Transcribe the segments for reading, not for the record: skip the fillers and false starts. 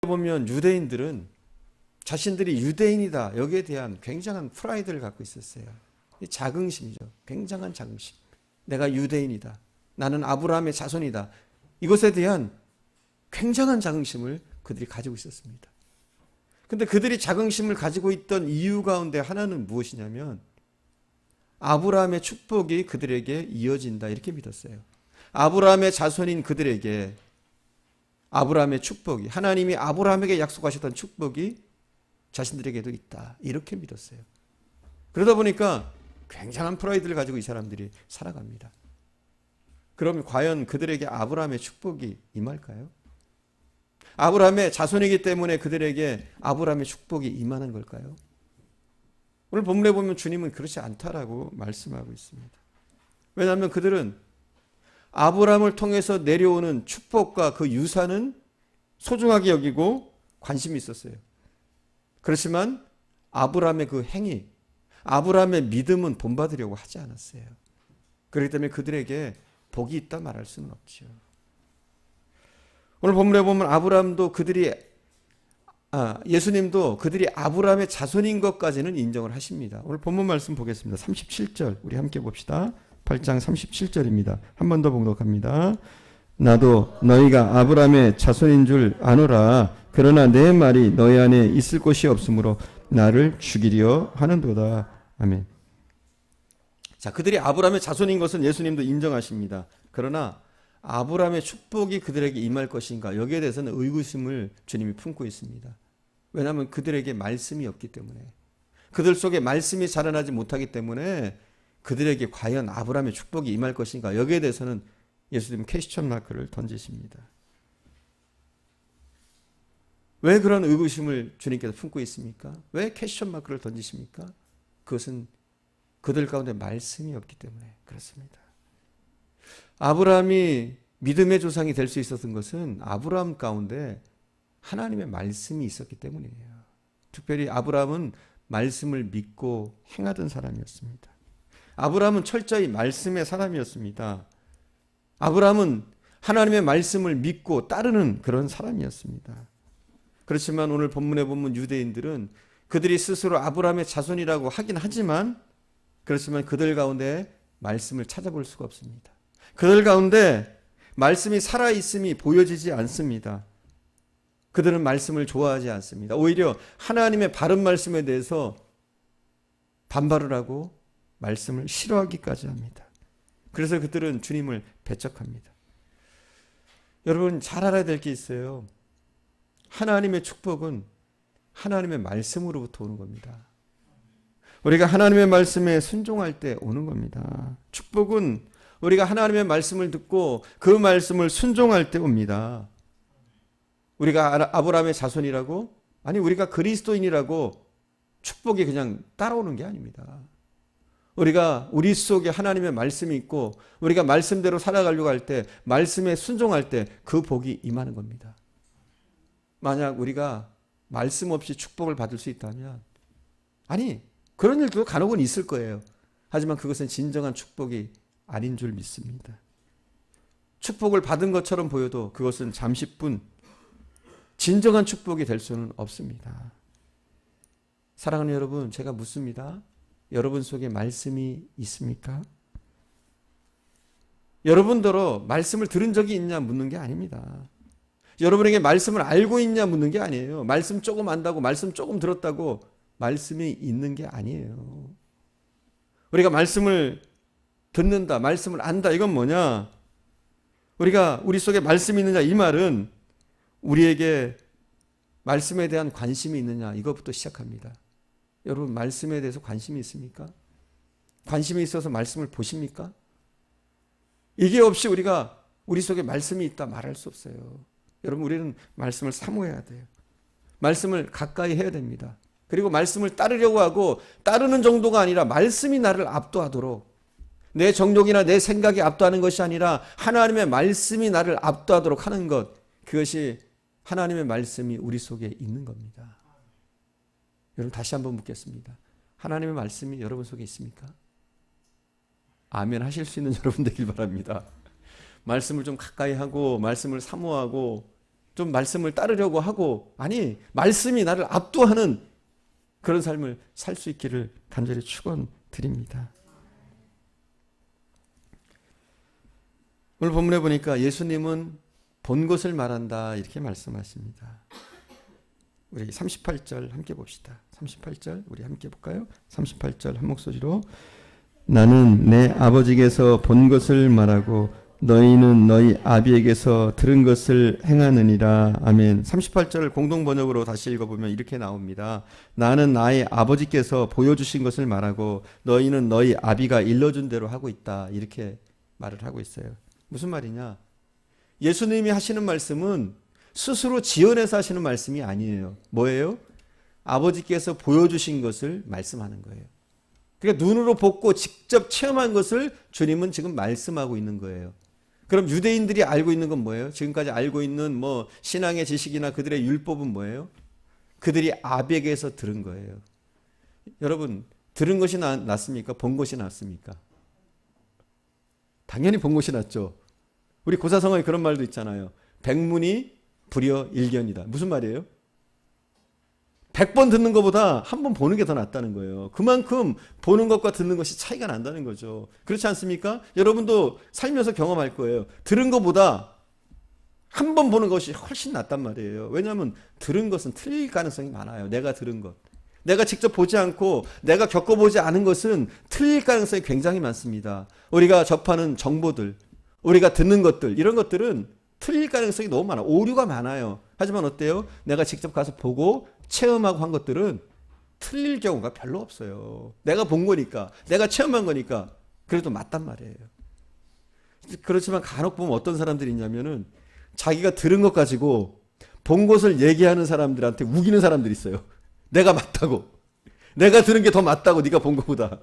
보면 유대인들은 자신들이 유대인이다 여기에 대한 굉장한 프라이드를 갖고 있었어요. 자긍심이죠. 굉장한 자긍심. 내가 유대인이다. 나는 아브라함의 자손이다. 이것에 대한 굉장한 자긍심을 그들이 가지고 있었습니다. 근데 그들이 자긍심을 가지고 있던 이유 가운데 하나는 무엇이냐면 아브라함의 축복이 그들에게 이어진다 이렇게 믿었어요. 아브라함의 자손인 그들에게 아브라함의 축복이, 하나님이 아브라함에게 약속하셨던 축복이 자신들에게도 있다 이렇게 믿었어요. 그러다 보니까 굉장한 프라이드를 가지고 이 사람들이 살아갑니다. 그럼 과연 그들에게 아브라함의 축복이 임할까요? 아브라함의 자손이기 때문에 그들에게 아브라함의 축복이 임하는 걸까요? 오늘 본문에 보면 주님은 그렇지 않다라고 말씀하고 있습니다. 왜냐하면 그들은 아브라함을 통해서 내려오는 축복과 그 유산은 소중하게 여기고 관심이 있었어요. 그렇지만 아브라함의 그 행위, 아브라함의 믿음은 본받으려고 하지 않았어요. 그렇기 때문에 그들에게 복이 있다 말할 수는 없죠. 오늘 본문에 보면 아브라함도 예수님도 그들이 아브라함의 자손인 것까지는 인정을 하십니다. 오늘 본문 말씀 보겠습니다. 37절 우리 함께 봅시다. 8장 37절입니다. 한 번 더 봉독합니다. 나도 너희가 아브라함의 자손인 줄 아노라. 그러나 내 말이 너희 안에 있을 곳이 없으므로 나를 죽이려 하는도다. 아멘. 자, 그들이 아브라함의 자손인 것은 예수님도 인정하십니다. 그러나 아브라함의 축복이 그들에게 임할 것인가 여기에 대해서는 의구심을 주님이 품고 있습니다. 왜냐하면 그들에게 말씀이 없기 때문에, 그들 속에 말씀이 자라나지 못하기 때문에 그들에게 과연 아브라함의 축복이 임할 것인가 여기에 대해서는 예수님 퀘스천 마크를 던지십니다. 왜 그런 의구심을 주님께서 품고 있습니까? 왜 퀘스천 마크를 던지십니까? 그것은 그들 가운데 말씀이 없기 때문에 그렇습니다. 아브라함이 믿음의 조상이 될 수 있었던 것은 아브라함 가운데 하나님의 말씀이 있었기 때문이에요. 특별히 아브라함은 말씀을 믿고 행하던 사람이었습니다. 아브라함은 철저히 말씀의 사람이었습니다. 아브라함은 하나님의 말씀을 믿고 따르는 그런 사람이었습니다. 그렇지만 오늘 본문에 보면 유대인들은 그들이 스스로 아브라함의 자손이라고 하긴 하지만 그렇지만 그들 가운데 말씀을 찾아볼 수가 없습니다. 그들 가운데 말씀이 살아있음이 보여지지 않습니다. 그들은 말씀을 좋아하지 않습니다. 오히려 하나님의 바른 말씀에 대해서 반발을 하고 말씀을 싫어하기까지 합니다. 그래서 그들은 주님을 배척합니다. 여러분 잘 알아야 될 게 있어요. 하나님의 축복은 하나님의 말씀으로부터 오는 겁니다. 우리가 하나님의 말씀에 순종할 때 오는 겁니다. 축복은 우리가 하나님의 말씀을 듣고 그 말씀을 순종할 때 옵니다. 우리가 아브라함의 자손이라고, 아니 우리가 그리스도인이라고 축복이 그냥 따라오는 게 아닙니다. 우리가 우리 속에 하나님의 말씀이 있고 우리가 말씀대로 살아가려고 할 때, 말씀에 순종할 때 그 복이 임하는 겁니다. 만약 우리가 말씀 없이 축복을 받을 수 있다면, 아니 그런 일도 간혹은 있을 거예요. 하지만 그것은 진정한 축복이 아닌 줄 믿습니다. 축복을 받은 것처럼 보여도 그것은 잠시뿐 진정한 축복이 될 수는 없습니다. 사랑하는 여러분, 제가 묻습니다. 여러분 속에 말씀이 있습니까? 여러분더러 말씀을 들은 적이 있냐 묻는 게 아닙니다. 여러분에게 말씀을 알고 있냐 묻는 게 아니에요. 말씀 조금 안다고, 말씀 조금 들었다고 말씀이 있는 게 아니에요. 우리가 말씀을 듣는다, 말씀을 안다, 이건 뭐냐? 우리가 우리 속에 말씀이 있느냐, 이 말은 우리에게 말씀에 대한 관심이 있느냐, 이것부터 시작합니다. 여러분 말씀에 대해서 관심이 있습니까? 관심이 있어서 말씀을 보십니까? 이게 없이 우리가 우리 속에 말씀이 있다 말할 수 없어요. 여러분 우리는 말씀을 사모해야 돼요. 말씀을 가까이 해야 됩니다. 그리고 말씀을 따르려고 하고, 따르는 정도가 아니라 말씀이 나를 압도하도록, 내 정욕이나 내 생각이 압도하는 것이 아니라 하나님의 말씀이 나를 압도하도록 하는 것, 그것이 하나님의 말씀이 우리 속에 있는 겁니다. 여러분 다시 한번 묻겠습니다. 하나님의 말씀이 여러분 속에 있습니까? 아멘 하실 수 있는 여러분 되길 바랍니다. 말씀을 좀 가까이 하고 말씀을 사모하고 좀 말씀을 따르려고 하고, 아니 말씀이 나를 압도하는 그런 삶을 살 수 있기를 간절히 축원드립니다. 오늘 본문에 보니까 예수님은 본 것을 말한다 이렇게 말씀하십니다. 우리 38절 함께 봅시다. 38절 우리 함께 볼까요? 38절 한 목소리로 나는 내 아버지께서 본 것을 말하고 너희는 너희 아비에게서 들은 것을 행하느니라. 아멘. 38절을 공동 번역으로 다시 읽어보면 이렇게 나옵니다. 나는 나의 아버지께서 보여주신 것을 말하고 너희는 너희 아비가 일러준 대로 하고 있다. 이렇게 말을 하고 있어요. 무슨 말이냐? 예수님이 하시는 말씀은 스스로 지어내서 하시는 말씀이 아니에요. 뭐예요? 아버지께서 보여주신 것을 말씀하는 거예요. 그러니까 눈으로 보고 직접 체험한 것을 주님은 지금 말씀하고 있는 거예요. 그럼 유대인들이 알고 있는 건 뭐예요? 지금까지 알고 있는 뭐 신앙의 지식이나 그들의 율법은 뭐예요? 그들이 아비에게서 들은 거예요. 여러분, 들은 것이 낫습니까? 본 것이 낫습니까? 당연히 본 것이 낫죠. 우리 고사성어에 그런 말도 있잖아요. 백문이 불여 일견이다. 무슨 말이에요? 100번 듣는 것보다 한 번 보는 게 더 낫다는 거예요. 그만큼 보는 것과 듣는 것이 차이가 난다는 거죠. 그렇지 않습니까? 여러분도 살면서 경험할 거예요. 들은 것보다 한 번 보는 것이 훨씬 낫단 말이에요. 왜냐하면 들은 것은 틀릴 가능성이 많아요. 내가 들은 것. 내가 직접 보지 않고 내가 겪어보지 않은 것은 틀릴 가능성이 굉장히 많습니다. 우리가 접하는 정보들, 우리가 듣는 것들, 이런 것들은 틀릴 가능성이 너무 많아요. 오류가 많아요. 하지만 어때요? 내가 직접 가서 보고 체험하고 한 것들은 틀릴 경우가 별로 없어요. 내가 본 거니까, 내가 체험한 거니까 그래도 맞단 말이에요. 그렇지만 간혹 보면 어떤 사람들이 있냐면은 자기가 들은 것 가지고 본 것을 얘기하는 사람들한테 우기는 사람들이 있어요. 내가 맞다고, 내가 들은 게 더 맞다고, 네가 본 것보다.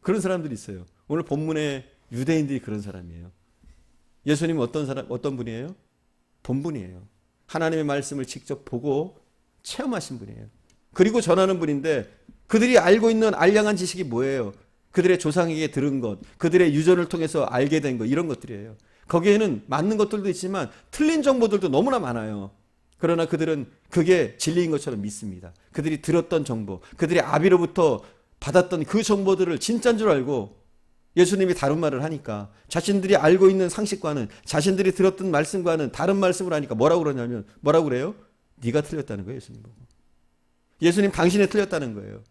그런 사람들이 있어요. 오늘 본문에 유대인들이 그런 사람이에요. 예수님은 어떤 분이에요? 본 분이에요. 하나님의 말씀을 직접 보고 체험하신 분이에요. 그리고 전하는 분인데 그들이 알고 있는 알량한 지식이 뭐예요? 그들의 조상에게 들은 것, 그들의 유전을 통해서 알게 된 것, 이런 것들이에요. 거기에는 맞는 것들도 있지만 틀린 정보들도 너무나 많아요. 그러나 그들은 그게 진리인 것처럼 믿습니다. 그들이 들었던 정보, 그들의 아비로부터 받았던 그 정보들을 진짜인 줄 알고 예수님이 다른 말을 하니까 자신들이 알고 있는 상식과는, 자신들이 들었던 말씀과는 다른 말씀을 하니까 뭐라고 그러냐면, 뭐라고 그래요? 네가 틀렸다는 거예요. 예수님 보고. 예수님 당신이 틀렸다는 거예요.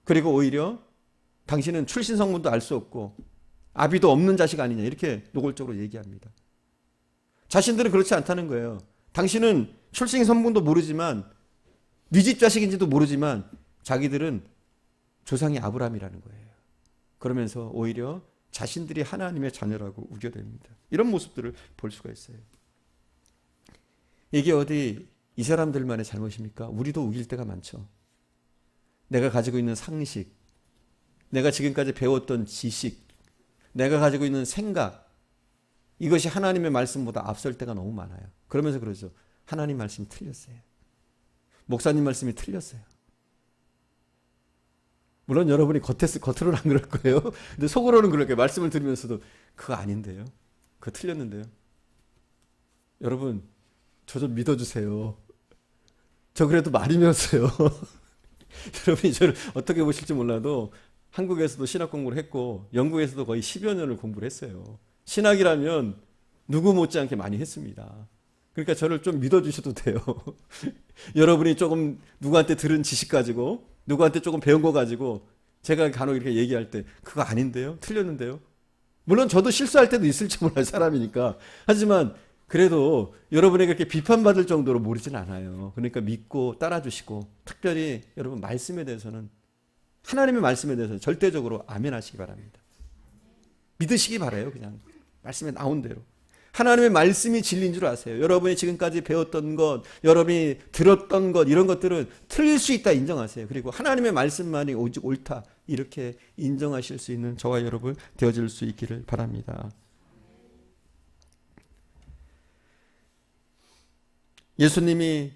그리고 오히려 당신은 출신 성분도 알 수 없고 아비도 없는 자식 아니냐, 이렇게 노골적으로 얘기합니다. 자신들은 그렇지 않다는 거예요. 당신은 출신 성분도 모르지만, 네 집 자식인지도 모르지만 자기들은 조상이 아브라함이라는 거예요. 그러면서 오히려 자신들이 하나님의 자녀라고 우겨댑니다. 이런 모습들을 볼 수가 있어요. 이게 어디 이 사람들만의 잘못입니까? 우리도 우길 때가 많죠. 내가 가지고 있는 상식, 내가 지금까지 배웠던 지식, 내가 가지고 있는 생각, 이것이 하나님의 말씀보다 앞설 때가 너무 많아요. 그러면서 그러죠. 하나님 말씀이 틀렸어요. 목사님 말씀이 틀렸어요. 물론 여러분이 겉으로는 안 그럴 거예요. 근데 속으로는 그럴 거예요. 말씀을 들으면서도 그거 아닌데요. 그거 틀렸는데요. 여러분, 저 좀 믿어주세요. 저 그래도 많이 배웠어요. 여러분이 저를 어떻게 보실지 몰라도 한국에서도 신학 공부를 했고 영국에서도 거의 10여 년을 공부를 했어요. 신학이라면 누구 못지않게 많이 했습니다. 그러니까 저를 좀 믿어주셔도 돼요. 여러분이 조금 누구한테 들은 지식 가지고, 누구한테 조금 배운 거 가지고 제가 간혹 이렇게 얘기할 때 그거 아닌데요? 틀렸는데요? 물론 저도 실수할 때도 있을지 몰라요. 사람이니까. 하지만 그래도 여러분에게 그렇게 비판받을 정도로 모르진 않아요. 그러니까 믿고 따라주시고, 특별히 여러분 말씀에 대해서는, 하나님의 말씀에 대해서는 절대적으로 아멘 하시기 바랍니다. 믿으시기 바라요. 그냥 말씀에 나온 대로. 하나님의 말씀이 진리인 줄 아세요. 여러분이 지금까지 배웠던 것, 여러분이 들었던 것, 이런 것들은 틀릴 수 있다 인정하세요. 그리고 하나님의 말씀만이 오직 옳다, 이렇게 인정하실 수 있는 저와 여러분 되어질 수 있기를 바랍니다. 예수님이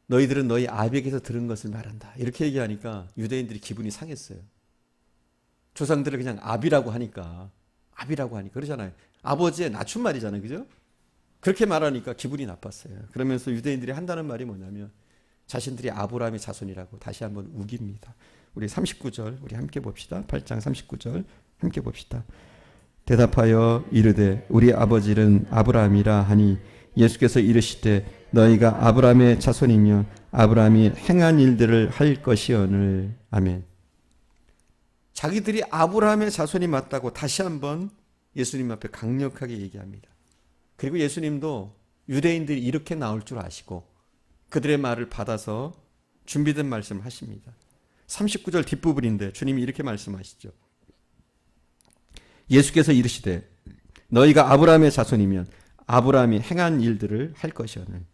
너희들은 너희 아비에게서 들은 것을 말한다, 이렇게 얘기하니까 유대인들이 기분이 상했어요. 조상들을 그냥 아비라고 하니까 그러잖아요. 아버지의 낮춘말이잖아요. 그죠? 그렇게 말하니까 기분이 나빴어요. 그러면서 유대인들이 한다는 말이 뭐냐면 자신들이 아브라함의 자손이라고 다시 한번 우깁니다. 우리 39절 우리 함께 봅시다. 8장 39절 함께 봅시다. 대답하여 이르되 우리 아버지는 아브라함이라 하니 예수께서 이르시되 너희가 아브라함의 자손이면 아브라함이 행한 일들을 할 것이오늘. 아멘. 자기들이 아브라함의 자손이 맞다고 다시 한번 예수님 앞에 강력하게 얘기합니다. 그리고 예수님도 유대인들이 이렇게 나올 줄 아시고 그들의 말을 받아서 준비된 말씀을 하십니다. 39절 뒷부분인데 주님이 이렇게 말씀하시죠. 예수께서 이르시되 너희가 아브라함의 자손이면 아브라함이 행한 일들을 할 것이오늘.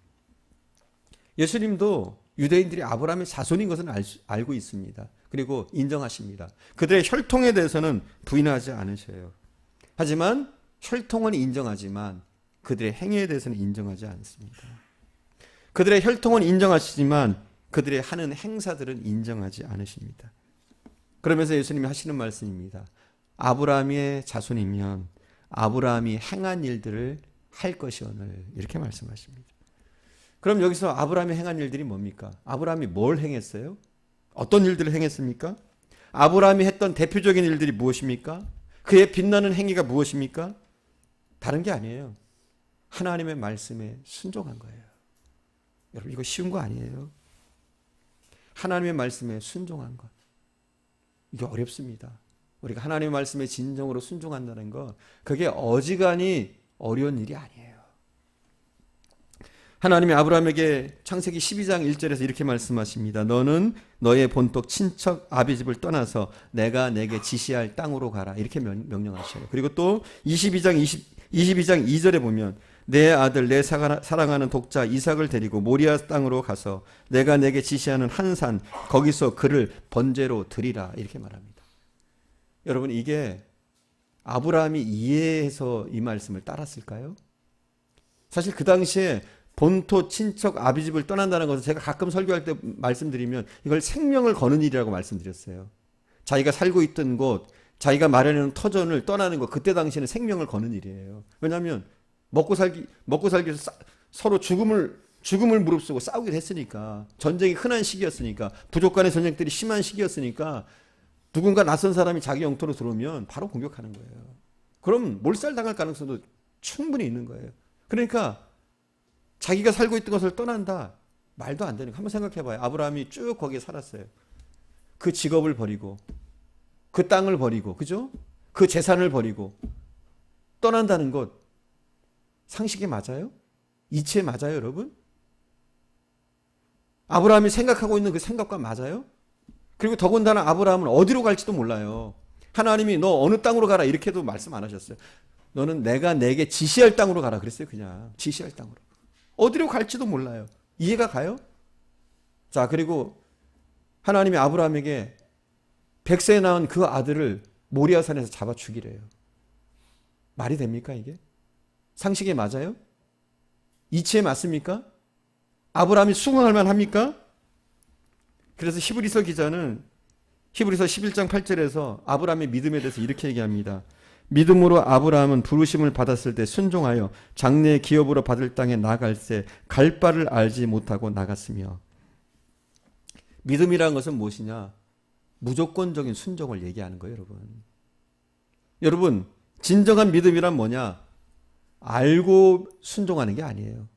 예수님도 유대인들이 아브라함의 자손인 것은 알고 있습니다. 그리고 인정하십니다. 그들의 혈통에 대해서는 부인하지 않으셔요. 하지만 혈통은 인정하지만 그들의 행위에 대해서는 인정하지 않습니다. 그들의 혈통은 인정하시지만 그들의 하는 행사들은 인정하지 않으십니다. 그러면서 예수님이 하시는 말씀입니다. 아브라함의 자손이면 아브라함이 행한 일들을 할 것이오늘. 이렇게 말씀하십니다. 그럼 여기서 아브라함이 행한 일들이 뭡니까? 아브라함이 뭘 행했어요? 어떤 일들을 행했습니까? 아브라함이 했던 대표적인 일들이 무엇입니까? 그의 빛나는 행위가 무엇입니까? 다른 게 아니에요. 하나님의 말씀에 순종한 거예요. 여러분 이거 쉬운 거 아니에요. 하나님의 말씀에 순종한 것. 이게 어렵습니다. 우리가 하나님의 말씀에 진정으로 순종한다는 거 그게 어지간히 어려운 일이 아니에요. 하나님이 아브라함에게 창세기 12장 1절에서 이렇게 말씀하십니다. 너는 너의 본토 친척 아비집을 떠나서 내가 내게 지시할 땅으로 가라. 이렇게 명령하셔요. 그리고 또 22장 2절에 보면 내 아들 내 사랑하는 독자 이삭을 데리고 모리아 땅으로 가서 내가 내게 지시하는 한 산 거기서 그를 번제로 드리라. 이렇게 말합니다. 여러분 이게 아브라함이 이해해서 이 말씀을 따랐을까요? 사실 그 당시에 본토 친척 아비집을 떠난다는 것은 제가 가끔 설교할 때 말씀드리면 이걸 생명을 거는 일이라고 말씀드렸어요. 자기가 살고 있던 곳, 자기가 마련해놓은 터전을 떠나는 것, 그때 당시에는 생명을 거는 일이에요. 왜냐하면 먹고 살기 위해서 서로 죽음을 무릅쓰고 싸우기도 했으니까, 전쟁이 흔한 시기였으니까, 부족 간의 전쟁들이 심한 시기였으니까 누군가 낯선 사람이 자기 영토로 들어오면 바로 공격하는 거예요. 그럼 몰살당할 가능성도 충분히 있는 거예요. 그러니까 자기가 살고 있던 것을 떠난다. 말도 안 되는 거. 한번 생각해 봐요. 아브라함이 쭉 거기에 살았어요. 그 직업을 버리고 그 땅을 버리고 그죠? 그 재산을 버리고 떠난다는 것 상식에 맞아요? 이치에 맞아요, 여러분? 아브라함이 생각하고 있는 그 생각과 맞아요? 그리고 더군다나 아브라함은 어디로 갈지도 몰라요. 하나님이 너 어느 땅으로 가라 이렇게도 말씀 안 하셨어요. 너는 내가 내게 지시할 땅으로 가라 그랬어요. 그냥 지시할 땅으로. 어디로 갈지도 몰라요. 이해가 가요? 자, 그리고 하나님이 아브라함에게 100세에 낳은 그 아들을 모리아산에서 잡아 죽이래요. 말이 됩니까 이게? 상식에 맞아요? 이치에 맞습니까? 아브라함이 수긍할 만합니까? 그래서 히브리서 기자는 히브리서 11장 8절에서 아브라함의 믿음에 대해서 이렇게 얘기합니다. 믿음으로 아브라함은 부르심을 받았을 때 순종하여 장래의 기업으로 받을 땅에 나갈새 갈 바를 알지 못하고 나갔으며. 믿음이라는 것은 무엇이냐? 무조건적인 순종을 얘기하는 거예요, 여러분. 여러분, 진정한 믿음이란 뭐냐? 알고 순종하는 게 아니에요.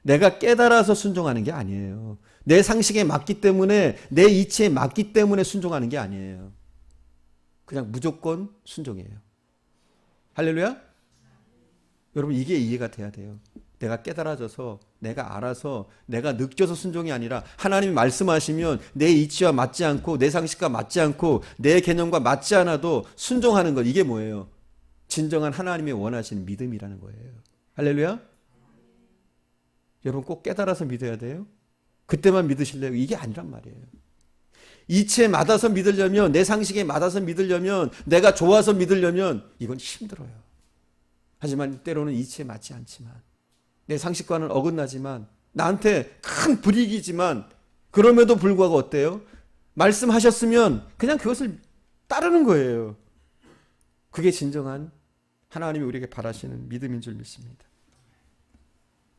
내가 깨달아서 순종하는 게 아니에요. 내 상식에 맞기 때문에, 내 이치에 맞기 때문에 순종하는 게 아니에요. 그냥 무조건 순종이에요. 할렐루야? 여러분 이게 이해가 돼야 돼요. 내가 깨달아져서 내가 알아서 내가 느껴서 순종이 아니라 하나님이 말씀하시면 내 이치와 맞지 않고 내 상식과 맞지 않고 내 개념과 맞지 않아도 순종하는 것. 이게 뭐예요? 진정한 하나님이 원하시는 믿음이라는 거예요. 할렐루야? 여러분 꼭 깨달아서 믿어야 돼요? 그때만 믿으실래요? 이게 아니란 말이에요. 이치에 맞아서 믿으려면, 내 상식에 맞아서 믿으려면, 내가 좋아서 믿으려면 이건 힘들어요. 하지만 때로는 이치에 맞지 않지만, 내 상식과는 어긋나지만, 나한테 큰 불이익이지만 그럼에도 불구하고 어때요? 말씀하셨으면 그냥 그것을 따르는 거예요. 그게 진정한 하나님이 우리에게 바라시는 믿음인 줄 믿습니다.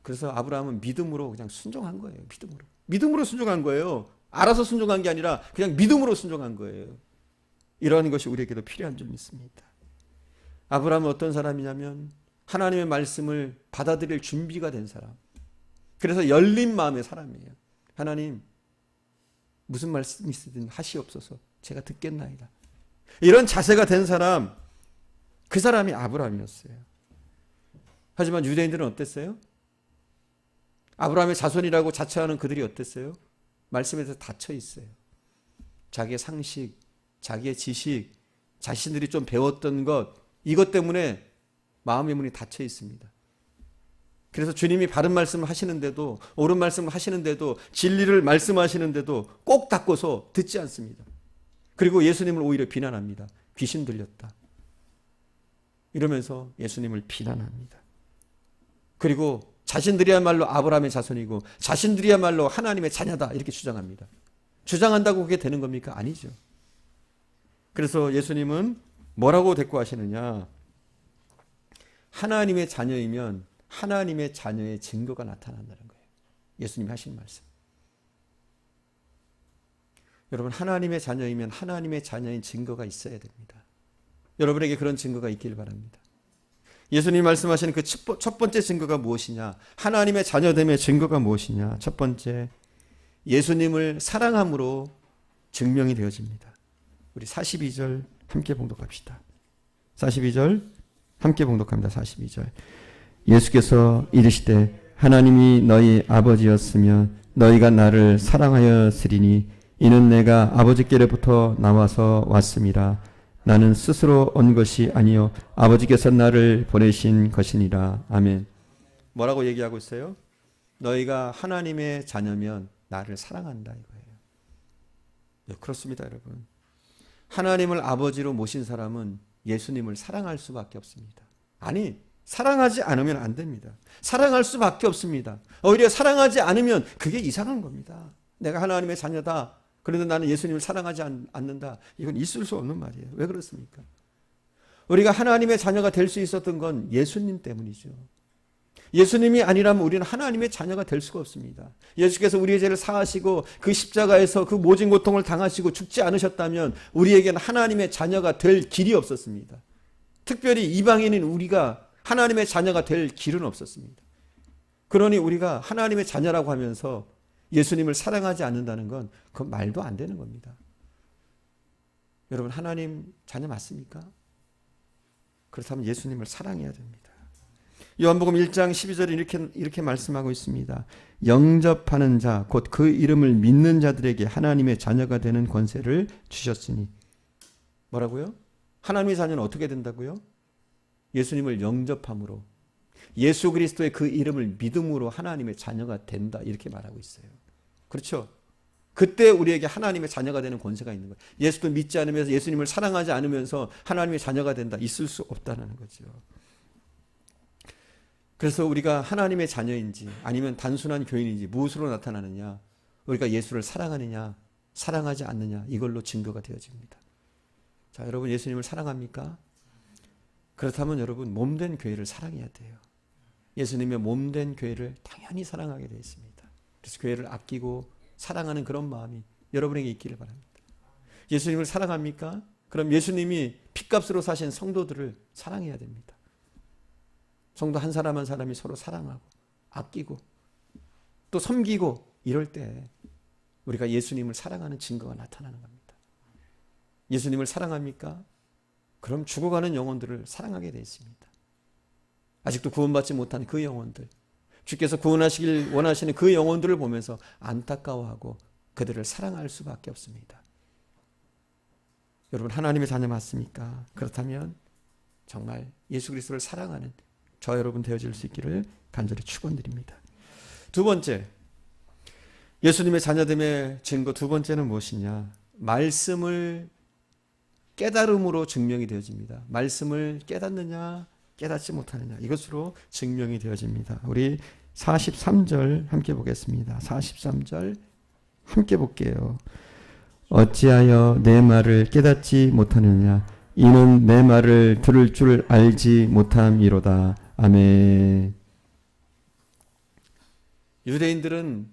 그래서 아브라함은 믿음으로 그냥 순종한 거예요. 믿음으로 순종한 거예요. 알아서 순종한 게 아니라 그냥 믿음으로 순종한 거예요. 이러한 것이 우리에게도 필요한 줄 믿습니다. 아브라함은 어떤 사람이냐면 하나님의 말씀을 받아들일 준비가 된 사람. 그래서 열린 마음의 사람이에요. 하나님, 무슨 말씀이 있으든 하시옵소서. 제가 듣겠나이다. 이런 자세가 된 사람, 그 사람이 아브라함이었어요. 하지만 유대인들은 어땠어요? 아브라함의 자손이라고 자처하는 그들이 어땠어요? 말씀에서 닫혀 있어요. 자기의 상식, 자기의 지식, 자신들이 좀 배웠던 것, 이것 때문에 마음의 문이 닫혀 있습니다. 그래서 주님이 바른 말씀을 하시는데도, 옳은 말씀을 하시는데도, 진리를 말씀하시는데도 꼭 닫고서 듣지 않습니다. 그리고 예수님을 오히려 비난합니다. 귀신 들렸다. 이러면서 예수님을 비난합니다. 그리고 자신들이야말로 아브라함의 자손이고 자신들이야말로 하나님의 자녀다 이렇게 주장합니다. 주장한다고 그게 되는 겁니까? 아니죠. 그래서 예수님은 뭐라고 대꾸하시느냐? 하나님의 자녀이면 하나님의 자녀의 증거가 나타난다는 거예요. 예수님이 하신 말씀. 여러분, 하나님의 자녀이면 하나님의 자녀인 증거가 있어야 됩니다. 여러분에게 그런 증거가 있길 바랍니다. 예수님이 말씀하시는 그 첫 번째 증거가 무엇이냐? 하나님의 자녀됨의 증거가 무엇이냐? 첫 번째, 예수님을 사랑함으로 증명이 되어집니다. 우리 42절 함께 봉독합시다. 42절 함께 봉독합니다. 42절. 예수께서 이르시되 하나님이 너희 아버지였으면 너희가 나를 사랑하였으리니 이는 내가 아버지께로부터 나와서 왔음이라. 나는 스스로 온 것이 아니요 아버지께서 나를 보내신 것이니라. 아멘. 뭐라고 얘기하고 있어요? 너희가 하나님의 자녀면 나를 사랑한다 이거예요. 네, 그렇습니다, 여러분. 하나님을 아버지로 모신 사람은 예수님을 사랑할 수밖에 없습니다. 아니, 사랑하지 않으면 안 됩니다. 사랑할 수밖에 없습니다. 오히려 사랑하지 않으면 그게 이상한 겁니다. 내가 하나님의 자녀다. 그런데 나는 예수님을 사랑하지 않는다. 이건 있을 수 없는 말이에요. 왜 그렇습니까? 우리가 하나님의 자녀가 될 수 있었던 건 예수님 때문이죠. 예수님이 아니라면 우리는 하나님의 자녀가 될 수가 없습니다. 예수께서 우리의 죄를 사하시고 그 십자가에서 그 모진 고통을 당하시고 죽지 않으셨다면 우리에게는 하나님의 자녀가 될 길이 없었습니다. 특별히 이방인인 우리가 하나님의 자녀가 될 길은 없었습니다. 그러니 우리가 하나님의 자녀라고 하면서 예수님을 사랑하지 않는다는 건 그건 말도 안 되는 겁니다. 여러분, 하나님 자녀 맞습니까? 그렇다면 예수님을 사랑해야 됩니다. 요한복음 1장 12절에 이렇게 말씀하고 있습니다. 영접하는 자, 곧 그 이름을 믿는 자들에게 하나님의 자녀가 되는 권세를 주셨으니. 뭐라고요? 하나님의 자녀는 어떻게 된다고요? 예수님을 영접함으로, 예수 그리스도의 그 이름을 믿음으로 하나님의 자녀가 된다 이렇게 말하고 있어요. 그렇죠? 그때 우리에게 하나님의 자녀가 되는 권세가 있는 거예요. 예수도 믿지 않으면서 예수님을 사랑하지 않으면서 하나님의 자녀가 된다. 있을 수 없다는 거죠. 그래서 우리가 하나님의 자녀인지 아니면 단순한 교인인지 무엇으로 나타나느냐? 우리가 예수를 사랑하느냐 사랑하지 않느냐 이걸로 증거가 되어집니다. 자, 여러분 예수님을 사랑합니까? 그렇다면 여러분 몸된 교회를 사랑해야 돼요. 예수님의 몸된 교회를 당연히 사랑하게 되어 있습니다. 그래서 교회를 아끼고 사랑하는 그런 마음이 여러분에게 있기를 바랍니다. 예수님을 사랑합니까? 그럼 예수님이 핏값으로 사신 성도들을 사랑해야 됩니다. 성도 한 사람 한 사람이 서로 사랑하고 아끼고 또 섬기고 이럴 때 우리가 예수님을 사랑하는 증거가 나타나는 겁니다. 예수님을 사랑합니까? 그럼 죽어가는 영혼들을 사랑하게 되어 있습니다. 아직도 구원받지 못한 그 영혼들, 주께서 구원하시길 원하시는 그 영혼들을 보면서 안타까워하고 그들을 사랑할 수밖에 없습니다. 여러분 하나님의 자녀 맞습니까? 그렇다면 정말 예수 그리스도를 사랑하는 저 여러분 되어질 수 있기를 간절히 축원드립니다. 두 번째, 예수님의 자녀됨의 증거 두 번째는 무엇이냐? 말씀을 깨달음으로 증명이 되어집니다. 말씀을 깨닫느냐 깨닫지 못하느냐 이것으로 증명이 되어집니다. 우리 43절 함께 보겠습니다. 43절 함께 볼게요. 어찌하여 내 말을 깨닫지 못하느냐? 이는 내 말을 들을 줄 알지 못함이로다. 아멘. 유대인들은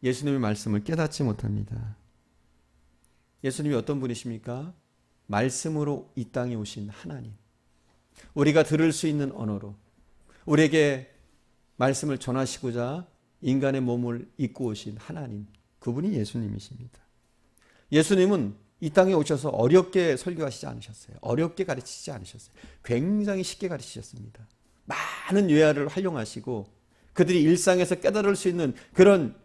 예수님의 말씀을 깨닫지 못합니다. 예수님이 어떤 분이십니까? 말씀으로 이 땅에 오신 하나님. 우리가 들을 수 있는 언어로 우리에게 말씀을 전하시고자 인간의 몸을 입고 오신 하나님. 그분이 예수님이십니다. 예수님은 이 땅에 오셔서 어렵게 설교하시지 않으셨어요. 어렵게 가르치지 않으셨어요. 굉장히 쉽게 가르치셨습니다. 많은 요야를 활용하시고 그들이 일상에서 깨달을 수 있는 그런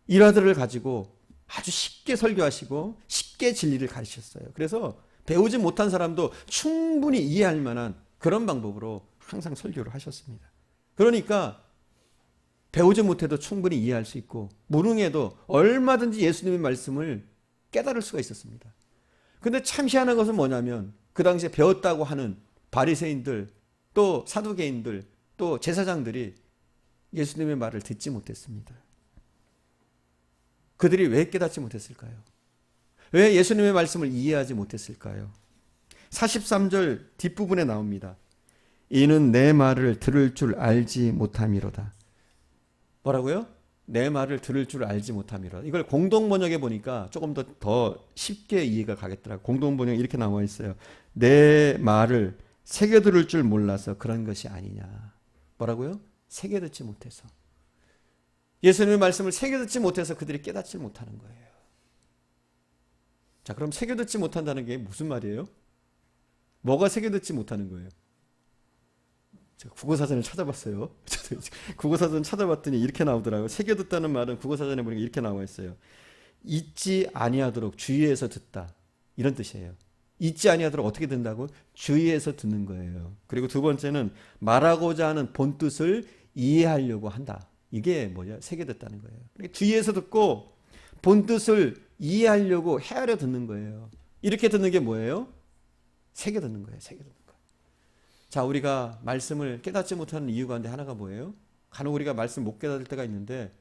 일화들을 가지고 아주 쉽게 설교하시고 쉽게 진리를 가르치셨어요. 그래서 배우지 못한 사람도 충분히 이해할 만한 그런 방법으로 항상 설교를 하셨습니다. 그러니까 배우지 못해도 충분히 이해할 수 있고 무능해도 얼마든지 예수님의 말씀을 깨달을 수가 있었습니다. 근데 참 희한한 것은 뭐냐면 그 당시에 배웠다고 하는 바리새인들 또 사두개인들 또 제사장들이 예수님의 말을 듣지 못했습니다. 그들이 왜 깨닫지 못했을까요? 왜 예수님의 말씀을 이해하지 못했을까요? 43절 뒷부분에 나옵니다. 이는 내 말을 들을 줄 알지 못함이로다. 뭐라고요? 내 말을 들을 줄 알지 못함이로다. 이걸 공동번역에 보니까 조금 더 쉽게 이해가 가겠더라고요. 공동번역에 이렇게 나와 있어요. 내 말을 새겨 들을 줄 몰라서 그런 것이 아니냐. 뭐라고요? 새겨 듣지 못해서. 예수님의 말씀을 새겨 듣지 못해서 그들이 깨닫지 못하는 거예요. 자, 그럼 새겨 듣지 못한다는 게 무슨 말이에요? 뭐가 새겨 듣지 못하는 거예요? 제가 국어사전을 찾아봤어요. 국어사전 찾아봤더니 이렇게 나오더라고요. 새겨 듣다는 말은 국어사전에 보니까 이렇게 나와 있어요. 잊지 아니하도록 주의해서 듣다. 이런 뜻이에요. 잊지 아니하도록 어떻게 듣는다고? 주의해서 듣는 거예요. 그리고 두 번째는 말하고자 하는 본뜻을 이해하려고 한다. 이게 뭐냐? 새겨 듣다는 거예요. 그러니까 주의해서 듣고 본뜻을 이해하려고 헤아려 듣는 거예요. 이렇게 듣는 게 뭐예요? 새겨 듣는 거예요. 새겨 듣는 거예요. 자, 우리가 말씀을 깨닫지 못하는 이유 가운데 하나가 뭐예요? 간혹 우리가 말씀 못 깨닫을 때가 있는데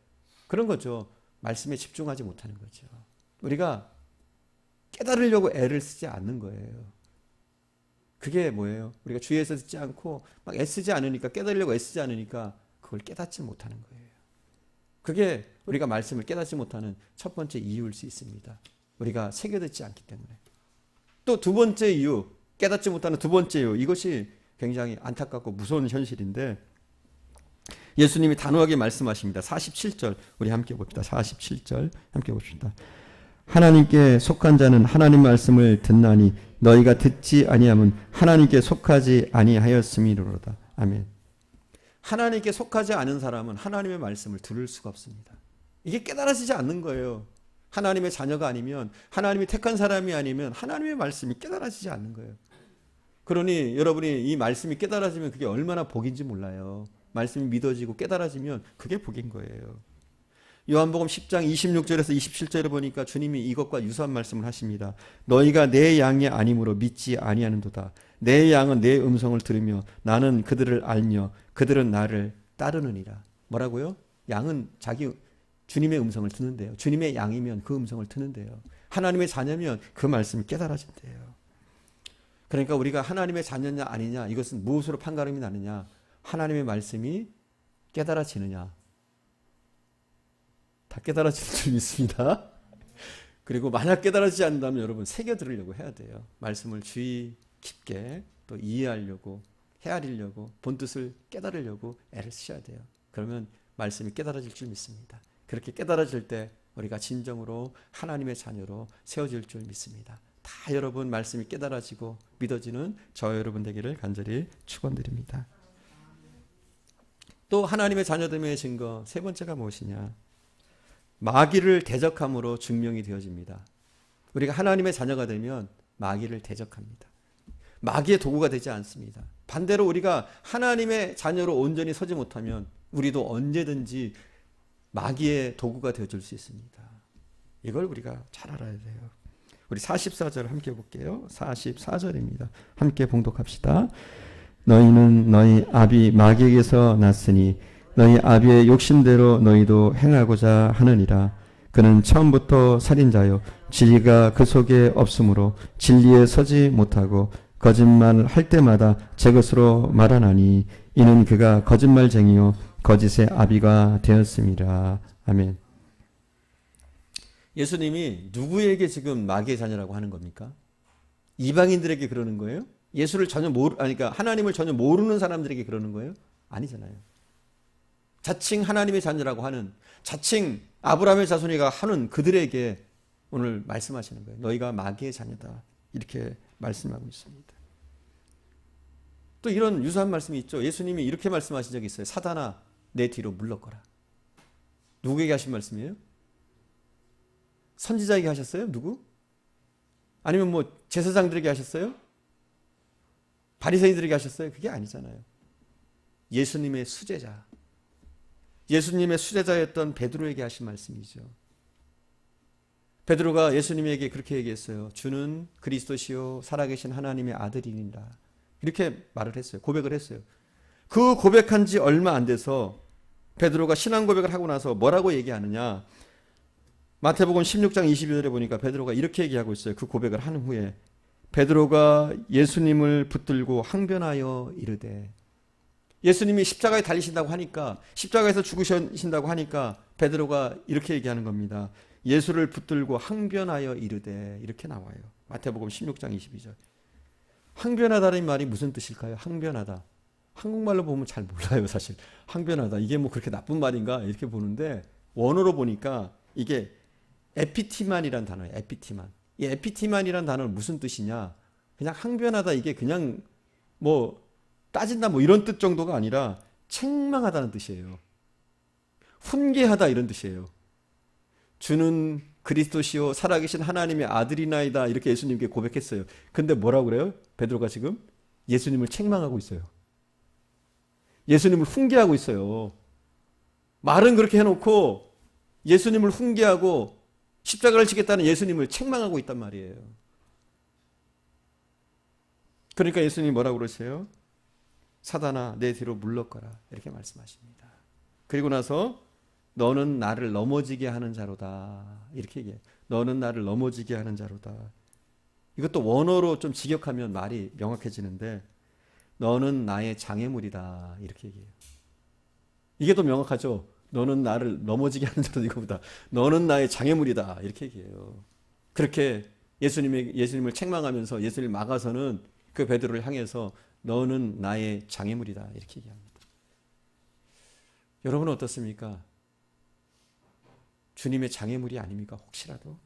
그런 거죠. 말씀에 집중하지 못하는 거죠. 우리가 깨달으려고 애를 쓰지 않는 거예요. 그게 뭐예요? 우리가 주의해서 듣지 않고 막 애쓰지 않으니까 깨달으려고 애쓰지 않으니까 그걸 깨닫지 못하는 거예요. 그게 우리가 말씀을 깨닫지 못하는 첫 번째 이유일 수 있습니다. 우리가 새겨듣지 않기 때문에. 또 두 번째 이유, 깨닫지 못하는 두 번째 이유, 이것이 굉장히 안타깝고 무서운 현실인데 예수님이 단호하게 말씀하십니다. 47절 우리 함께 봅시다. 47절 함께 봅시다. 하나님께 속한 자는 하나님 말씀을 듣나니 너희가 듣지 아니하면 하나님께 속하지 아니하였음이로다. 아멘. 하나님께 속하지 않은 사람은 하나님의 말씀을 들을 수가 없습니다. 이게 깨달아지지 않는 거예요. 하나님의 자녀가 아니면, 하나님이 택한 사람이 아니면 하나님의 말씀이 깨달아지지 않는 거예요. 그러니 여러분이 이 말씀이 깨달아지면 그게 얼마나 복인지 몰라요. 말씀이 믿어지고 깨달아지면 그게 복인 거예요. 요한복음 10장 26절에서 27절에 보니까 주님이 이것과 유사한 말씀을 하십니다. 너희가 내 양이 아니므로 믿지 아니하는도다. 내 양은 내 음성을 들으며 나는 그들을 알며 그들은 나를 따르느니라. 뭐라고요? 양은 자기 주님의 음성을 듣는데요. 주님의 양이면 그 음성을 듣는데요. 하나님의 자녀면 그 말씀이 깨달아진대요. 그러니까 우리가 하나님의 자녀냐 아니냐 이것은 무엇으로 판가름이 나느냐? 하나님의 말씀이 깨달아지느냐? 다 깨달아지는 줄 믿습니다. 그리고 만약 깨달아지지 않는다면 여러분 새겨 들으려고 해야 돼요. 말씀을 주의 깊게 또 이해하려고 헤아리려고 본뜻을 깨달으려고 애를 쓰셔야 돼요. 그러면 말씀이 깨달아질 줄 믿습니다. 그렇게 깨달아질 때 우리가 진정으로 하나님의 자녀로 세워질 줄 믿습니다. 다 여러분 말씀이 깨달아지고 믿어지는 저 여러분 되기를 간절히 축원드립니다. 또 하나님의 자녀됨의 증거 세 번째가 무엇이냐? 마귀를 대적함으로 증명이 되어집니다. 우리가 하나님의 자녀가 되면 마귀를 대적합니다. 마귀의 도구가 되지 않습니다. 반대로 우리가 하나님의 자녀로 온전히 서지 못하면 우리도 언제든지 마귀의 도구가 되어줄 수 있습니다. 이걸 우리가 잘 알아야 돼요. 우리 44절 함께 볼게요. 44절입니다. 함께 봉독합시다. 너희는 너희 아비 마귀에게서 났으니 너희 아비의 욕심대로 너희도 행하고자 하느니라. 그는 처음부터 살인자요 진리가 그 속에 없으므로 진리에 서지 못하고 거짓말할 때마다 제 것으로 말하나니 이는 그가 거짓말쟁이요 거짓의 아비가 되었습니다. 아멘. 예수님이 누구에게 지금 마귀의 자녀라고 하는 겁니까? 이방인들에게 그러는 거예요? 예수를 전혀 그러니까 하나님을 전혀 모르는 사람들에게 그러는 거예요? 아니잖아요. 자칭 하나님의 자녀라고 하는, 자칭 아브라함의 자손이가 하는 그들에게 오늘 말씀하시는 거예요. 너희가 마귀의 자녀다. 이렇게 말씀하고 있습니다. 또 이런 유사한 말씀이 있죠. 예수님이 이렇게 말씀하신 적이 있어요. 사단아, 내 뒤로 물러거라. 누구에게 하신 말씀이에요? 선지자에게 하셨어요? 누구? 아니면 뭐 제사장들에게 하셨어요? 바리새인들에게 하셨어요? 그게 아니잖아요. 예수님의 수제자, 예수님의 수제자였던 베드로에게 하신 말씀이죠. 베드로가 예수님에게 그렇게 얘기했어요. 주는 그리스도시요 살아계신 하나님의 아들이니라. 이렇게 말을 했어요. 고백을 했어요. 그 고백한 지 얼마 안 돼서 베드로가 신앙 고백을 하고 나서 뭐라고 얘기하느냐. 마태복음 16장 22절에 보니까 베드로가 이렇게 얘기하고 있어요. 그 고백을 한 후에 베드로가 예수님을 붙들고 항변하여 이르되, 예수님이 십자가에 달리신다고 하니까, 십자가에서 죽으신다고 하니까 베드로가 이렇게 얘기하는 겁니다. 예수를 붙들고 항변하여 이르되, 이렇게 나와요. 마태복음 16장 22절. 항변하다는 말이 무슨 뜻일까요? 항변하다. 한국말로 보면 잘 몰라요, 사실. 항변하다. 이게 뭐 그렇게 나쁜 말인가? 이렇게 보는데 원어로 보니까 이게 에피티만이란 단어예요. 에피티만. 이 에피티만이란 단어는 무슨 뜻이냐? 그냥 항변하다, 이게 그냥 뭐 따진다 뭐 이런 뜻 정도가 아니라 책망하다는 뜻이에요. 훈계하다 이런 뜻이에요. 주는 그리스도시요 살아계신 하나님의 아들이나이다, 이렇게 예수님께 고백했어요. 근데 뭐라고 그래요? 베드로가 지금 예수님을 책망하고 있어요. 예수님을 훈계하고 있어요. 말은 그렇게 해놓고 예수님을 훈계하고 십자가를 지겠다는 예수님을 책망하고 있단 말이에요. 그러니까 예수님이 뭐라고 그러세요? 사단아, 내 뒤로 물러거라, 이렇게 말씀하십니다. 그리고 나서 너는 나를 넘어지게 하는 자로다, 이렇게 얘기해요. 너는 나를 넘어지게 하는 자로다. 이것도 원어로 좀 직역하면 말이 명확해지는데, 너는 나의 장애물이다, 이렇게 얘기해요. 이게 더 명확하죠. 너는 나를 넘어지게 하는 자로다, 이거보다 너는 나의 장애물이다, 이렇게 얘기해요. 그렇게 예수님을 책망하면서 예수님을 막아서는 그 베드로를 향해서 너는 나의 장애물이다, 이렇게 얘기합니다. 여러분은 어떻습니까? 주님의 장애물이 아닙니까? 혹시라도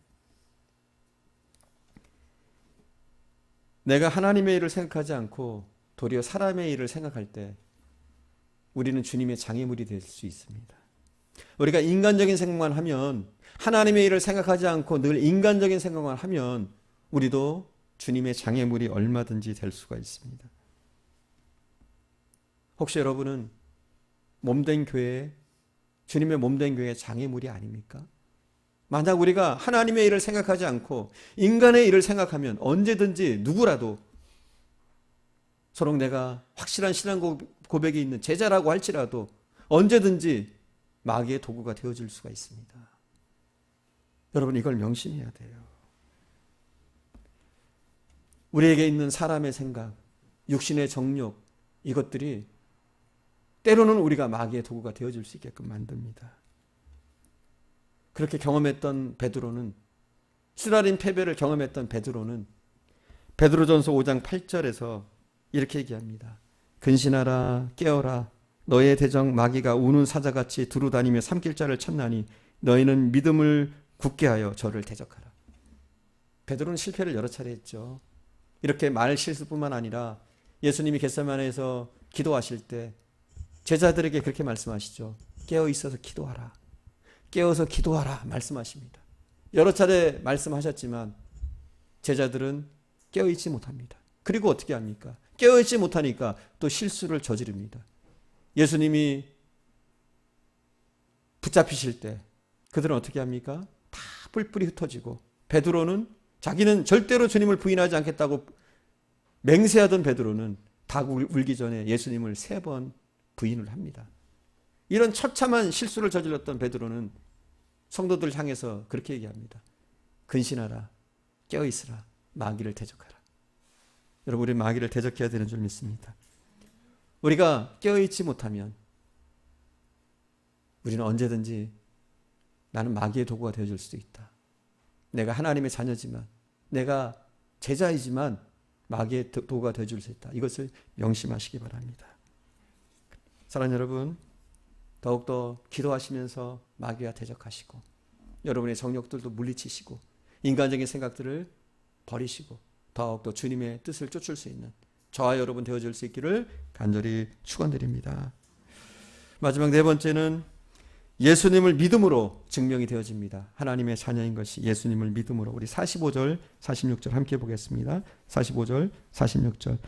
내가 하나님의 일을 생각하지 않고 도리어 사람의 일을 생각할 때 우리는 주님의 장애물이 될 수 있습니다. 우리가 인간적인 생각만 하면, 하나님의 일을 생각하지 않고 늘 인간적인 생각만 하면 우리도 주님의 장애물이 얼마든지 될 수가 있습니다. 혹시 여러분은 몸된 교회, 주님의 몸된 교회의 장애물이 아닙니까? 만약 우리가 하나님의 일을 생각하지 않고 인간의 일을 생각하면 언제든지 누구라도, 서로 내가 확실한 신앙 고백이 있는 제자라고 할지라도 언제든지 마귀의 도구가 되어질 수가 있습니다. 여러분, 이걸 명심해야 돼요. 우리에게 있는 사람의 생각, 육신의 정욕, 이것들이 때로는 우리가 마귀의 도구가 되어질 수 있게끔 만듭니다. 그렇게 경험했던 베드로는, 쓰라린 패배를 경험했던 베드로는 베드로전서 5장 8절에서 이렇게 얘기합니다. 근신하라, 깨어라. 너의 대적 마귀가 우는 사자같이 두루다니며 삼킬 자를 찾나니 너희는 믿음을 굳게 하여 저를 대적하라. 베드로는 실패를 여러 차례 했죠. 이렇게 말 실수뿐만 아니라 예수님이 겟세마네에서 기도하실 때 제자들에게 그렇게 말씀하시죠. 깨어 있어서 기도하라. 깨어서 기도하라 말씀하십니다. 여러 차례 말씀하셨지만 제자들은 깨어있지 못합니다. 그리고 어떻게 합니까? 깨어있지 못하니까 또 실수를 저지릅니다. 예수님이 붙잡히실 때 그들은 어떻게 합니까? 다 뿔뿔이 흩어지고, 베드로는 자기는 절대로 주님을 부인하지 않겠다고 맹세하던 베드로는 닭 울기 전에 예수님을 3번 부인을 합니다. 이런 처참한 실수를 저질렀던 베드로는 성도들 향해서 그렇게 얘기합니다. 근신하라, 깨어있으라, 마귀를 대적하라. 여러분, 우리 마귀를 대적해야 되는 줄 믿습니다. 우리가 깨어있지 못하면 우리는 언제든지 나는 마귀의 도구가 되어줄 수도 있다. 내가 하나님의 자녀지만, 내가 제자이지만 마귀의 도구가 되어줄 수 있다. 이것을 명심하시기 바랍니다. 사랑하는 여러분, 더욱더 기도하시면서 마귀와 대적하시고 여러분의 정욕들도 물리치시고 인간적인 생각들을 버리시고 더욱더 주님의 뜻을 쫓을 수 있는 저와 여러분 되어줄 수 있기를 간절히 축원드립니다. 마지막 네 번째는 예수님을 믿음으로 증명이 되어집니다. 하나님의 자녀인 것이 예수님을 믿음으로. 우리 45절 46절 함께 보겠습니다. 45절 46절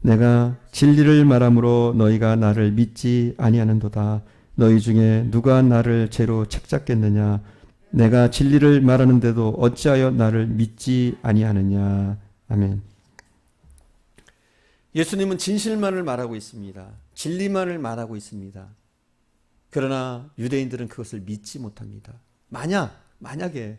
내가 진리를 말함으로 너희가 나를 믿지 아니하는도다. 너희 중에 누가 나를 죄로 책잡겠느냐. 내가 진리를 말하는데도 어찌하여 나를 믿지 아니하느냐. 아멘. 예수님은 진실만을 말하고 있습니다. 진리만을 말하고 있습니다. 그러나 유대인들은 그것을 믿지 못합니다. 만약에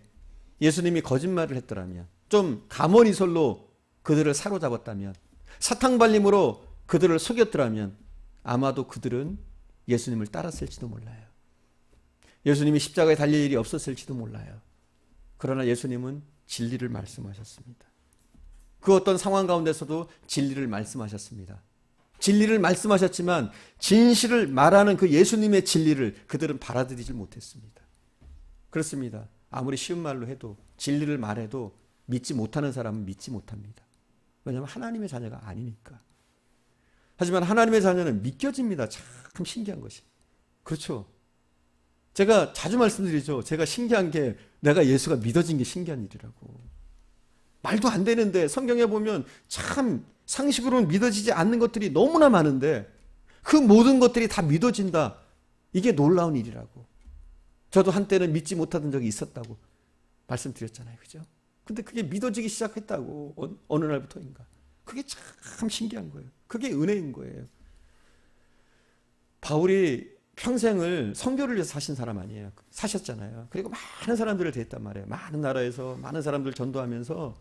예수님이 거짓말을 했더라면, 좀 가머니설로 그들을 사로잡았다면, 사탕발림으로 그들을 속였더라면 아마도 그들은 예수님을 따랐을지도 몰라요. 예수님이 십자가에 달릴 일이 없었을지도 몰라요. 그러나 예수님은 진리를 말씀하셨습니다. 그 어떤 상황 가운데서도 진리를 말씀하셨습니다. 진리를 말씀하셨지만 진실을 말하는 그 예수님의 진리를 그들은 받아들이지 못했습니다. 그렇습니다. 아무리 쉬운 말로 해도 진리를 말해도 믿지 못하는 사람은 믿지 못합니다. 왜냐하면 하나님의 자녀가 아니니까. 하지만 하나님의 자녀는 믿겨집니다. 참 신기한 것이. 그렇죠. 제가 자주 말씀드리죠. 제가 신기한 게 내가 예수가 믿어진 게 신기한 일이라고. 말도 안 되는데 성경에 보면 참 상식으로는 믿어지지 않는 것들이 너무나 많은데 그 모든 것들이 다 믿어진다. 이게 놀라운 일이라고. 저도 한때는 믿지 못하던 적이 있었다고 말씀드렸잖아요. 그죠? 근데 그게 믿어지기 시작했다고. 어느 날부터인가. 그게 참 신기한 거예요. 그게 은혜인 거예요. 바울이 평생을 선교를 위해서 사신 사람 아니에요. 사셨잖아요. 그리고 많은 사람들을 대했단 말이에요. 많은 나라에서 많은 사람들 전도하면서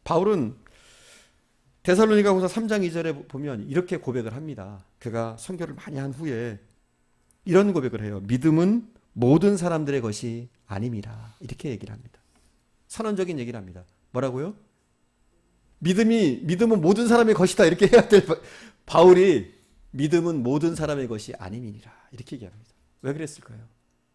바울은 데살로니가후서 3장 2절에 보면 이렇게 고백을 합니다. 그가 선교를 많이 한 후에 이런 고백을 해요. 믿음은 모든 사람들의 것이 아님이라. 이렇게 얘기를 합니다. 선언적인 얘기를 합니다. 뭐라고요? 믿음은 모든 사람의 것이다. 이렇게 해야 될 바울이 믿음은 모든 사람의 것이 아님이니라. 이렇게 얘기합니다. 왜 그랬을까요?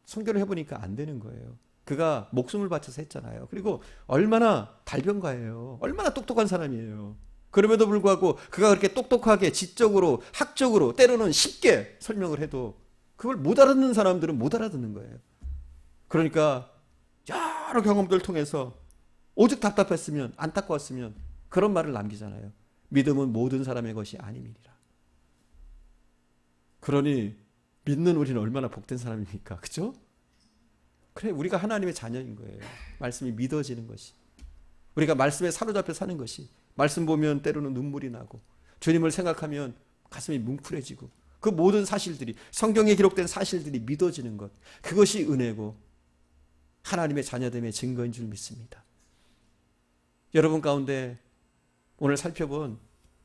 선교를 해보니까 안 되는 거예요. 그가 목숨을 바쳐서 했잖아요. 그리고 얼마나 달변가예요. 얼마나 똑똑한 사람이에요. 그럼에도 불구하고 그가 그렇게 똑똑하게 지적으로 학적으로 때로는 쉽게 설명을 해도 그걸 못 알아듣는 사람들은 못 알아듣는 거예요. 그러니까 여러 경험들을 통해서 오직 답답했으면 안타까웠으면 그런 말을 남기잖아요. 믿음은 모든 사람의 것이 아님이니라. 그러니 믿는 우리는 얼마나 복된 사람입니까? 그죠? 그래, 우리가 하나님의 자녀인 거예요. 말씀이 믿어지는 것이. 우리가 말씀에 사로잡혀 사는 것이. 말씀 보면 때로는 눈물이 나고 주님을 생각하면 가슴이 뭉클해지고 그 모든 사실들이 성경에 기록된 사실들이 믿어지는 것. 그것이 은혜고 하나님의 자녀됨의 증거인 줄 믿습니다. 여러분 가운데 오늘 살펴본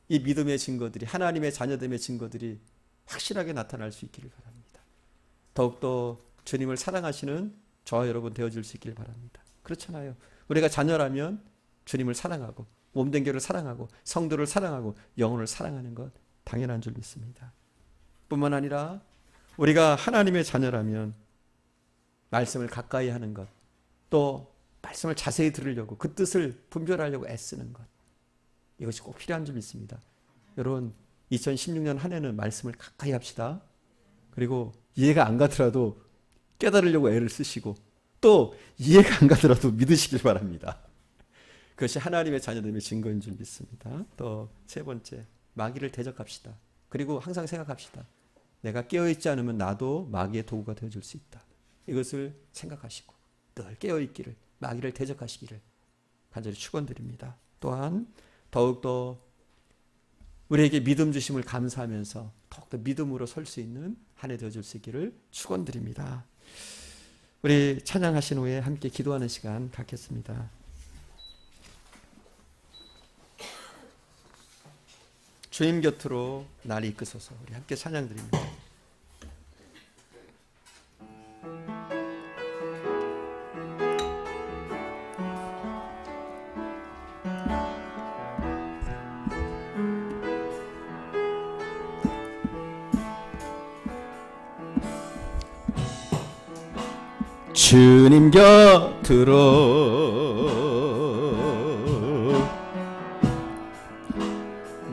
이 믿음의 증거들이 하나님의 자녀됨의 증거들이 확실하게 나타날 수 있기를 바랍니다. 더욱더 주님을 사랑하시는 저와 여러분 되어줄 수 있기를 바랍니다. 그렇잖아요. 우리가 자녀라면 주님을 사랑하고 몸된 교를 사랑하고 성도를 사랑하고 영혼을 사랑하는 것 당연한 줄 믿습니다. 뿐만 아니라 우리가 하나님의 자녀라면 말씀을 가까이 하는 것, 또 말씀을 자세히 들으려고 그 뜻을 분별하려고 애쓰는 것, 이것이 꼭 필요한 줄 믿습니다. 여러분 2016년 한 해는 말씀을 가까이 합시다. 그리고 이해가 안 가더라도 깨달으려고 애를 쓰시고 또 이해가 안 가더라도 믿으시길 바랍니다. 그것이 하나님의 자녀됨의 증거인 줄 믿습니다. 또 세 번째, 마귀를 대적합시다. 그리고 항상 생각합시다. 내가 깨어있지 않으면 나도 마귀의 도구가 되어줄 수 있다. 이것을 생각하시고 늘 깨어있기를, 마귀를 대적하시기를 간절히 축원드립니다. 또한 더욱더 우리에게 믿음 주심을 감사하면서 더욱더 믿음으로 설 수 있는 한 해 되어줄 수 있기를 축원드립니다. 우리 찬양하신 후에 함께 기도하는 시간 갖겠습니다. 주님 곁으로 날 이끄소서. 우리 함께 찬양 드립니다. 주님 곁으로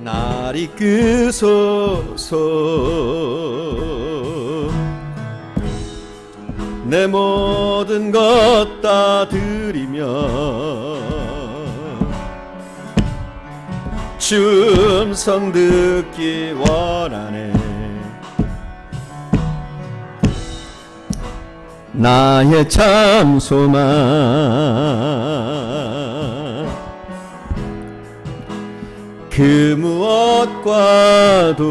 날 이끄소서. 내 모든 것 다 드리며 주 음성 듣기 원하네. 나의 참 소망 그 무엇과도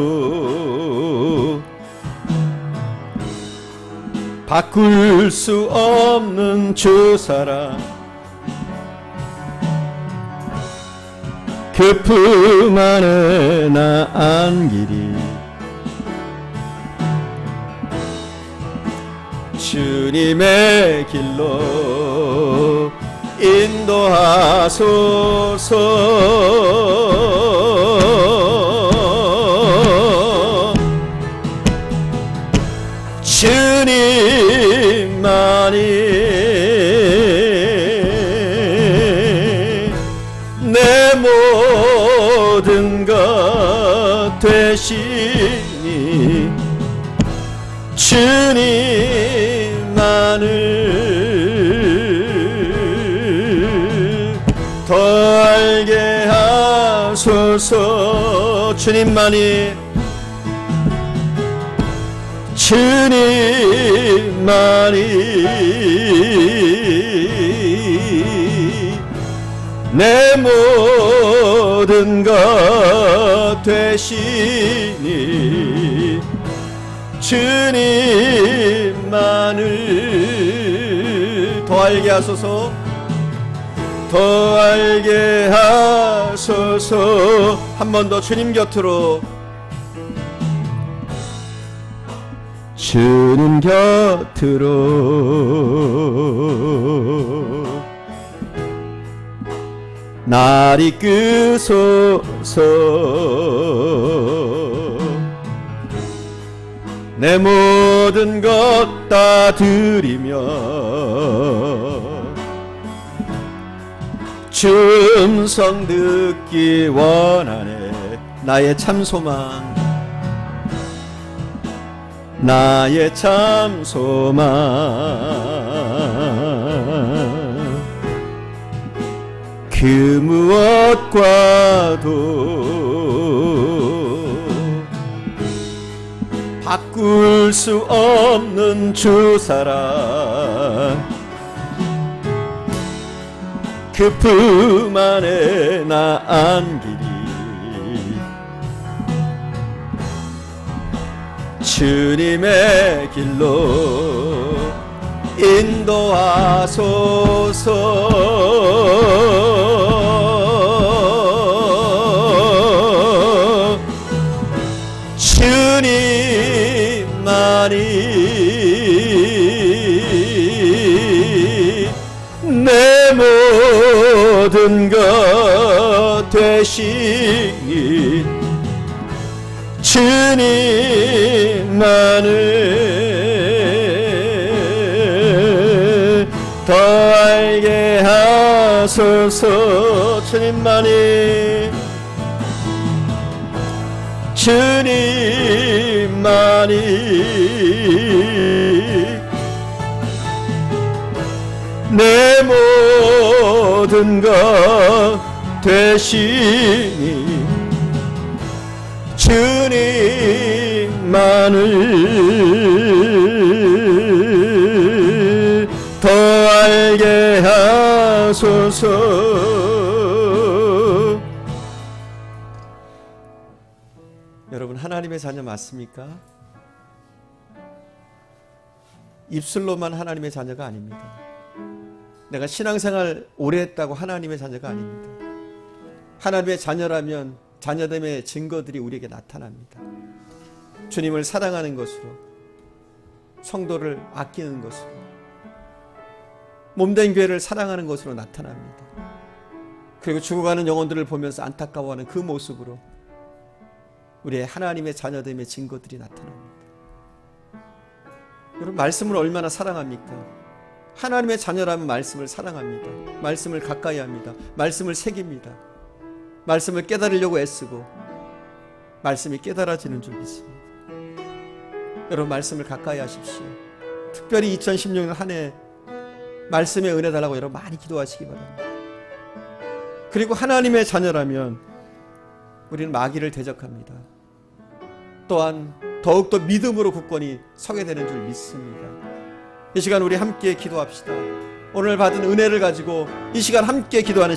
바꿀 수 없는 주 사랑, 그 품 안에 나 안기리. 주님의 길로 인도하소서. 주님만이 내 모든 것 되시니 주님만을 더 알게 하소서. 주님만이 내 모든 것 되시니 주님만을 더 알게 하소서. 더 알게 하소서. 한 번 더 주님 곁으로. 주님 곁으로 날 이끄소서. 내 모든 것 다 드리며 주 음성 듣기 원하네. 나의 참 소망, 나의 참 소망 그 무엇과도 바꿀 수 없는 주 사랑, 그 품 안에 나 안기리. 주님의 길로 인도하소서. 주님만이 내 모든 것 되시니 주님만을 더 알게 하소서. 주님만이 내 모든 것 되시니 주님만을 더 알게 하소서. 여러분, 하나님의 자녀 맞습니까? 입술로만 하나님의 자녀가 아닙니다. 내가 신앙생활 오래 했다고 하나님의 자녀가 아닙니다. 하나님의 자녀라면 자녀됨의 증거들이 우리에게 나타납니다. 주님을 사랑하는 것으로, 성도를 아끼는 것으로, 몸된 교회를 사랑하는 것으로 나타납니다. 그리고 죽어가는 영혼들을 보면서 안타까워하는 그 모습으로 우리의 하나님의 자녀됨의 증거들이 나타납니다. 여러분, 말씀을 얼마나 사랑합니까? 하나님의 자녀라면 말씀을 사랑합니다. 말씀을 가까이 합니다. 말씀을 새깁니다. 말씀을 깨달으려고 애쓰고 말씀이 깨달아지는 줄 믿습니다. 여러분, 말씀을 가까이 하십시오. 특별히 2016년 한 해 말씀의 은혜 달라고 여러분 많이 기도하시기 바랍니다. 그리고 하나님의 자녀라면 우리는 마귀를 대적합니다. 또한 더욱더 믿음으로 굳건히 서게 되는 줄 믿습니다. 이 시간 우리 함께 기도합시다. 오늘 받은 은혜를 가지고 이 시간 함께 기도하는